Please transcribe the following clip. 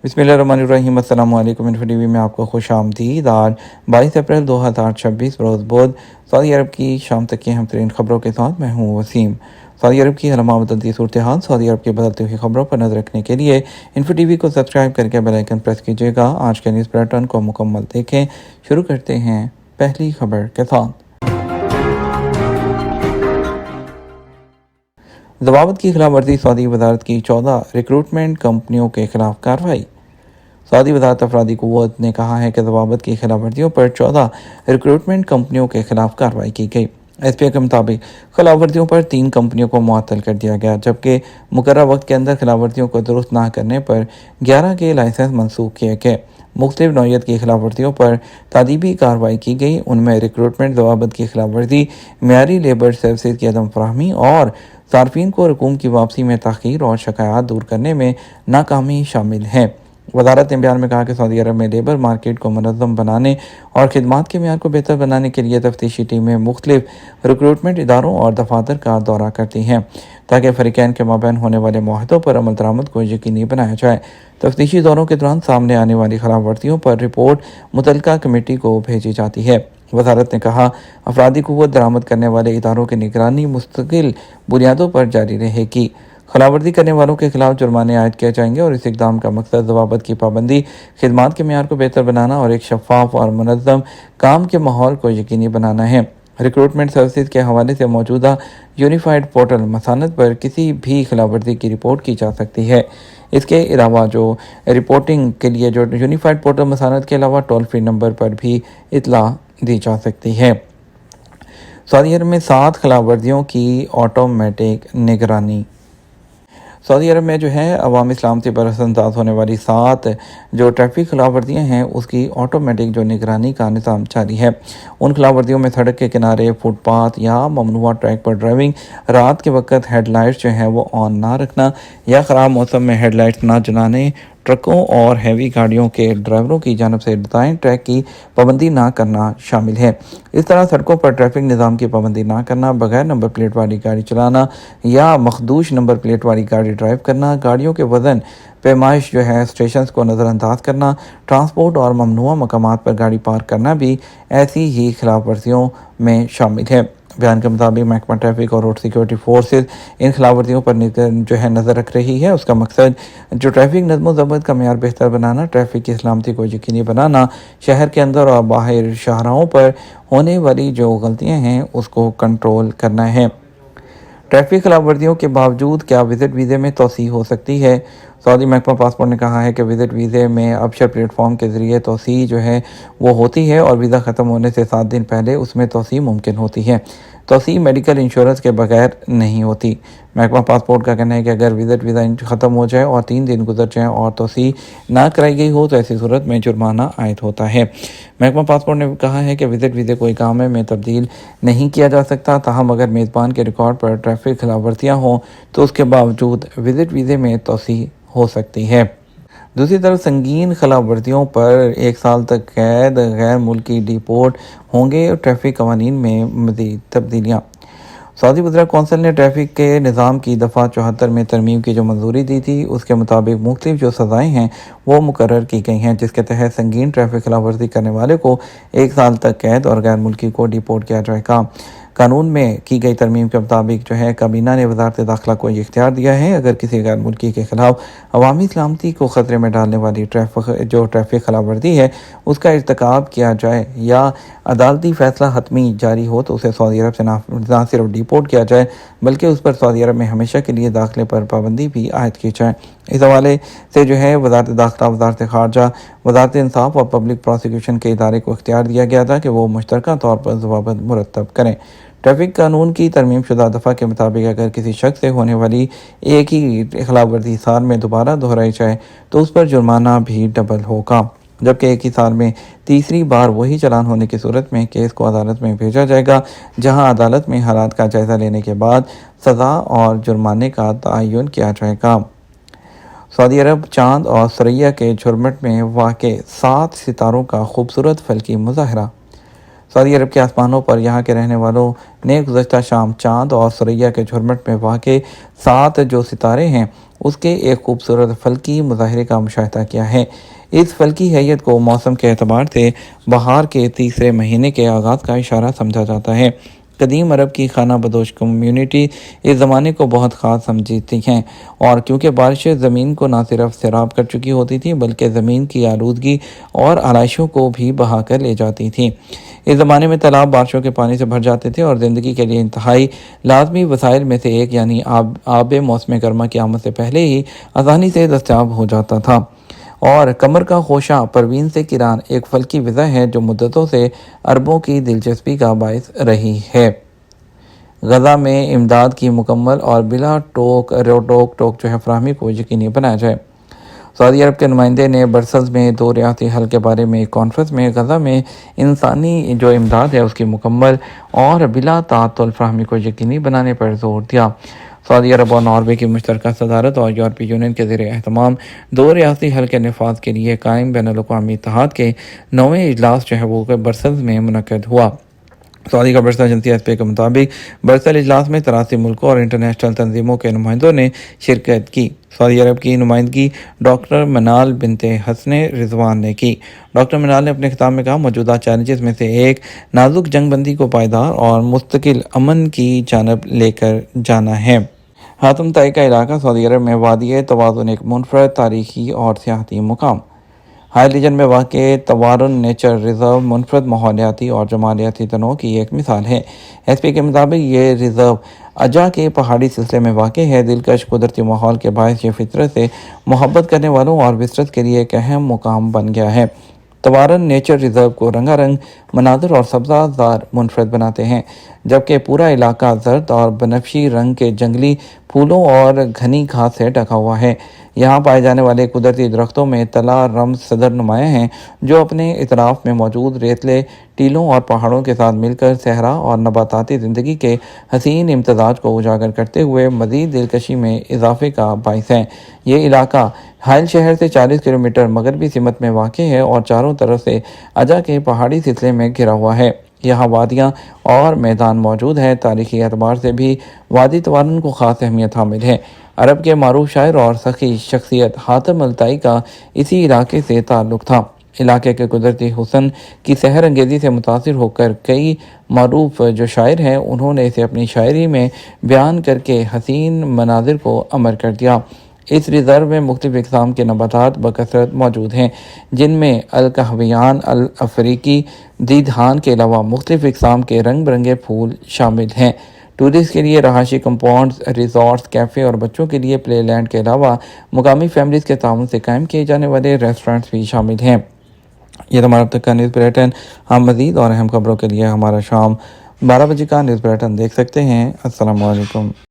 बिस्मिल्लाहिर्रहमानिर्रहीम। अस्सलाम वालेकुम। इन्फो टीवी में आपको खुश आमदीद। आज 22 अप्रैल 2026 रोज़ बुध सऊदी अरब की शाम तक की अहम तरीन खबरों के साथ मैं हूँ वसीम। सऊदी अरब की हरमा बदलती सूरत हाल, सऊदी अरब की बदलती हुई खबरों पर नजर रखने के लिए इन्फो टीवी को सब्सक्राइब करके बेल आइकन प्रेस कीजिएगा। आज के न्यूज़ बुलेटिन को मुकम्मल देखें। शुरू करते हैं पहली खबर के साथ। ज़वाबत की खिलाफ वर्जी, सऊदी वजारत की 14 रिक्रूटमेंट कंपनियों के खिलाफ कार्रवाई। सऊदी वजारत अफरादी क़ुव्वत ने कहा है कि ज़वाबत की खिलाफ वर्जियों पर 14 रिक्रूटमेंट कंपनियों के खिलाफ कार्रवाई की गई। एसपीए के मुताबिक खिलाफ वर्जियों पर 3 कंपनियों को मुअत्तल कर दिया गया, जबकि मुकर्रर वक्त के अंदर खिलाफ वर्जियों को दुरुस्त ना करने पर 11 के लाइसेंस मनसूख किए गए। मुख्तलिफ नौइयत की खिलाफ वर्जियों पर तादीबी कार्रवाई की गई। उनमें रिक्रूटमेंट, ज़वाबत की खिलाफ वर्जी, मेयारी लेबर सर्विस की अदम फराहमी और सार्फिन को रकूम की वापसी में ताख़ीर और शिकायत दूर करने में नाकामी शामिल है। वजारत ने बयान में कहा कि सऊदी अरब में लेबर मार्केट को मुनज़्ज़म बनाने और खिदमात के मेयार को बेहतर बनाने के लिए तफ्तीशी टीमें मुख्तलिफ रिक्रूटमेंट इदारों और दफातर का दौरा करती हैं, ताकि फ़रीक़ैन के माबैन होने वाले मुआहदों पर अमल दरामद को यकीनी बनाया जाए। तफ्तीशी दौरों के दौरान सामने आने वाली खिलाफ वर्जियों पर रिपोर्ट मुतल्लिका कमेटी को भेजी जाती है। वजारत ने कहा, अफरादी क़ुव्वत दरामद करने वाले इदारों की निगरानी मुस्तकिल बुनियादों पर जारी रहेगी। खिलाफवर्जी करने वालों के खिलाफ जुर्माने आयद किए जाएंगे और इस इक़दाम का मकसद ज़वाबत की पाबंदी, खिदमात के मेयार को बेहतर बनाना और एक शफाफ और मुनज़्ज़म काम के माहौल को यकीनी बनाना है। रिक्रूटमेंट सर्विसेज के हवाले से मौजूदा यूनिफाइड पोर्टल मसानत पर किसी भी खिलाफवर्जी की रिपोर्ट की जा सकती है। इसके अलावा जो रिपोर्टिंग के लिए जो यूनिफाइड पोर्टल मसानत के अलावा टोल फ्री नंबर पर भी इतला दी जा सकती है। सऊदी अरब में 7 खिलाफवर्जियों की ऑटोमेटिक निगरानी। सऊदी अरब में जो है अवामी सलामती पर असरअंदाज होने वाली 7 जो ट्रैफिक खिलाफ वर्जियाँ हैं उसकी ऑटोमेटिक जो निगरानी का निज़ाम जारी है। उन खिलाफ वर्जियों में सड़क के किनारे, फुटपाथ या ममनुआ ट्रैक पर ड्राइविंग, रात के वक्त हेडलाइट्स जो हैं वो ऑन ना रखना या ख़राब मौसम में हेडलाइट्स ना जलाने, ट्रकों और हैवी गाड़ियों के ड्राइवरों की जानब से दाएं ट्रैक की पाबंदी ना करना शामिल है। इस तरह सड़कों पर ट्रैफिक निज़ाम की पाबंदी ना करना, बगैर नंबर प्लेट वाली गाड़ी चलाना या मखदूश नंबर प्लेट वाली गाड़ी ड्राइव करना, गाड़ियों के वज़न पैमाइश जो है स्टेशन को नज़रअंदाज करना, ट्रांसपोर्ट और ममनुआ मकामात पर गाड़ी पार्क करना भी ऐसी ही खिलाफ वर्जियों में शामिल है। बयान के मुताबिक महकमा ट्रैफिक और रोड सिक्योरिटी फोर्सेज इन खिलाफ वर्जियों पर जो है नज़र रख रही है। उसका मकसद जो ट्रैफिक नज़्म ज़ब्त का मेयार बेहतर बनाना, ट्रैफिक की सलामती को यकीनी बनाना, शहर के अंदर और बाहर शाहराहों पर होने वाली जो गलतियाँ हैं उसको कंट्रोल करना है। ट्रैफिक खिलाफ वर्जियों के बावजूद क्या विजिट वीज़े में तोसी हो सकती है? सऊदी महकमा पासपोर्ट ने कहा है कि विजिट वीज़े में अबशर प्लेटफॉर्म के ज़रिए तोसी जो है वो होती है और वीज़ा ख़त्म होने से 7 दिन पहले उसमें तोसी मुमकिन होती है। तोसी मेडिकल इंश्योरेंस के बगैर नहीं होती। महकमा पासपोर्ट का कहना है कि अगर विजिट वीज़ा ख़त्म हो जाए और 3 दिन गुजर जाएँ और तोसी ना कराई गई हो तो ऐसी सूरत में जुर्माना आयद होता है। महकमा पासपोर्ट ने कहा है कि विजिट वीज़े को इकामे में तब्दील नहीं किया जा सकता, ताहम अगर मेज़बान के रिकॉर्ड पर ट्रैफिक खिलाफ वर्जियाँ हों तो उसके बावजूद विजिट वीज़े में तोसी हो सकती है। दूसरी तरफ संगीन खिलाफ वर्जियों पर 1 साल तक कैद, गैर मुल्की डिपोर्ट होंगे और ट्रैफिक कवानीन में मज़ीद तब्दीलियाँ। सऊदी वज़ीर कौंसिल ने ट्रैफिक के निज़ाम की दफ़ा 74 में तरमीम की जो मंजूरी दी थी उसके मुताबिक मुख्तलिफ जो सज़ाएँ हैं वो मुकर्रर की गई हैं, जिसके तहत संगीन ट्रैफिक खिलाफ वर्जी करने वाले को 1 साल तक कैद और गैर मुल्की को डिपोर्ट किया जाएगा। कानून में की गई तरमीम के मुताबिक जो है काबीना ने वज़ारत दाखिला को ये इख्तियार दिया है, अगर किसी गैर मुल्की के खिलाफ अवामी सलामती को ख़तरे में डालने वाली ट्रैफिक खिलाफ वर्जी है उसका इर्तिकाब किया जाए या अदालती फ़ैसला हतमी जारी हो तो उसे सऊदी अरब से ना सिर्फ डिपोर्ट किया जाए बल्कि उस पर सऊदी अरब में हमेशा के लिए दाखिले पर पाबंदी भी आयद की जाए। इस हवाले से जो है वज़ारत दाखिला, वज़ारत ख़ारजा, वज़ारत इंसाफ और पब्लिक प्रोसिक्यूशन के इदारे को इख्तियार दिया गया था कि वो मुश्तरका तौर पर ज़वाबत मुरतब करें। ट्रैफिक कानून की तरमीम शुदा दफ़ा के मुताबिक अगर किसी शख्स से होने वाली एक ही खिलाफ वर्जी साल में दोबारा दोहराई जाए तो उस पर जुर्माना भी डबल होगा, जबकि एक ही साल में तीसरी बार वही चालान होने की सूरत में केस को अदालत में भेजा जाएगा, जहां अदालत में हालात का जायज़ा लेने के बाद सज़ा और जुर्माने का तयन किया जाएगा। सऊदी अरब चांद और सरैया के झुरमुट में वाक़े 7 सितारों का खूबसूरत फलकी मुज़ाहरा। सऊदी अरब के आसमानों पर यहाँ के रहने वालों ने गुज़श्ता शाम चांद और सरैया के झुरमुट में वाक़े 7 जो सितारे हैं اس کے ایک خوبصورت فلکی مظاہرے کا مشاہدہ کیا ہے۔ اس فلکی ہیئت کو موسم کے اعتبار سے بہار کے تیسرے مہینے کے آغاز کا اشارہ سمجھا جاتا ہے۔ قدیم عرب کی خانہ بدوش کمیونٹی اس زمانے کو بہت خاص سمجھتی ہیں، اور کیونکہ بارشیں زمین کو نہ صرف سیراب کر چکی ہوتی تھیں بلکہ زمین کی آلودگی اور آلائشوں کو بھی بہا کر لے جاتی تھیں۔ اس زمانے میں تالاب بارشوں کے پانی سے بھر جاتے تھے اور زندگی کے لیے انتہائی لازمی وسائل میں سے ایک یعنی آب موسم گرما کی آمد سے پہلے ہی آسانی سے دستیاب ہو جاتا تھا۔ اور کمر کا خوشہ پروین سے کران ایک فلکی وضع ہے جو مدتوں سے عربوں کی دلچسپی کا باعث رہی ہے۔ غزہ میں امداد کی مکمل اور بلا ٹوک فراہمی کو یقینی بنایا جائے۔ سعودی عرب کے نمائندے نے برسلز میں 2 ریاستی حل کے بارے میں ایک کانفرنس میں غزہ میں انسانی جو امداد ہے اس کی مکمل اور بلا تعطل فراہمی کو یقینی بنانے پر زور دیا۔ سعودی عرب اور ناروے کی مشترکہ صدارت اور یورپی یونین کے زیر اہتمام 2 ریاستی حل کے نفاذ کے لیے قائم بین الاقوامی اتحاد کے 9ویں اجلاس جو ہے وہ برسلز میں منعقد ہوا۔ سعودی کا برسا ایجنسی ایس پی کے مطابق برسل اجلاس میں 83 ملکوں اور انٹرنیشنل تنظیموں کے نمائندوں نے شرکت کی۔ سعودی عرب کی نمائندگی ڈاکٹر منال بنت حسن رضوان نے کی۔ ڈاکٹر منال نے اپنے خطاب میں کہا، موجودہ چیلنجز میں سے ایک نازک جنگ بندی کو پائیدار اور مستقل امن کی جانب لے کر جانا ہے۔ حاتم طائی کا علاقہ سعودی عرب میں وادی توازن ایک منفرد تاریخی اور سیاحتی مقام۔ ہائی ریجن میں واقع توارن نیچر ریزرو منفرد ماحولیاتی اور جمالیاتی تنوع کی ایک مثال ہے۔ ایس پی کے مطابق یہ ریزرو اجا کے پہاڑی سلسلے میں واقع ہے۔ دلکش قدرتی ماحول کے باعث یہ فطرت سے محبت کرنے والوں اور وزارت کے لیے ایک اہم مقام بن گیا ہے۔ توارن نیچر ریزرو کو رنگا رنگ مناظر اور سبزہ زار منفرد بناتے ہیں، جبکہ پورا علاقہ زرد اور بنفشی رنگ کے جنگلی پھولوں اور گھنی گھاس سے ڈھکا ہوا ہے۔ یہاں پائے جانے والے قدرتی درختوں میں طلا رمز صدر نمایاں ہیں، جو اپنے اطراف میں موجود ریتلے ٹیلوں اور پہاڑوں کے ساتھ مل کر صحرا اور نباتاتی زندگی کے حسین امتزاج کو اجاگر کرتے ہوئے مزید دلکشی میں اضافے کا باعث ہیں۔ یہ علاقہ حائل شہر سے 40 کلومیٹر مغربی سمت میں واقع ہے اور چاروں طرف سے اجا کے پہاڑی سلسلے میں گھرا ہوا ہے۔ یہاں وادیاں اور میدان موجود ہیں۔ تاریخی اعتبار سے بھی وادی توارن کو خاص اہمیت حامل ہے۔ عرب کے معروف شاعر اور سخی شخصیت حاتم طائی کا اسی علاقے سے تعلق تھا۔ علاقے کے قدرتی حسن کی سحر انگیزی سے متاثر ہو کر کئی معروف جو شاعر ہیں انہوں نے اسے اپنی شاعری میں بیان کر کے حسین مناظر کو امر کر دیا۔ اس ریزرو میں مختلف اقسام کے نباتات بکثرت موجود ہیں، جن میں الکہویان الافریقی دیدہان کے علاوہ مختلف اقسام کے رنگ برنگے پھول شامل ہیں۔ ٹورسٹ کے لیے رہائشی کمپاؤنڈز، ریزورٹس، کیفے اور بچوں کے لیے پلے لینڈ کے علاوہ مقامی فیملیز کے تعاون سے قائم کیے جانے والے ریسٹورنٹس بھی شامل ہیں۔ یہ ہمارا اب تک کا نیوز بلیٹن۔ ہم مزید اور اہم خبروں کے لیے ہمارا شام 12 بجے کا نیوز بلیٹن دیکھ سکتے ہیں۔ السلام علیکم۔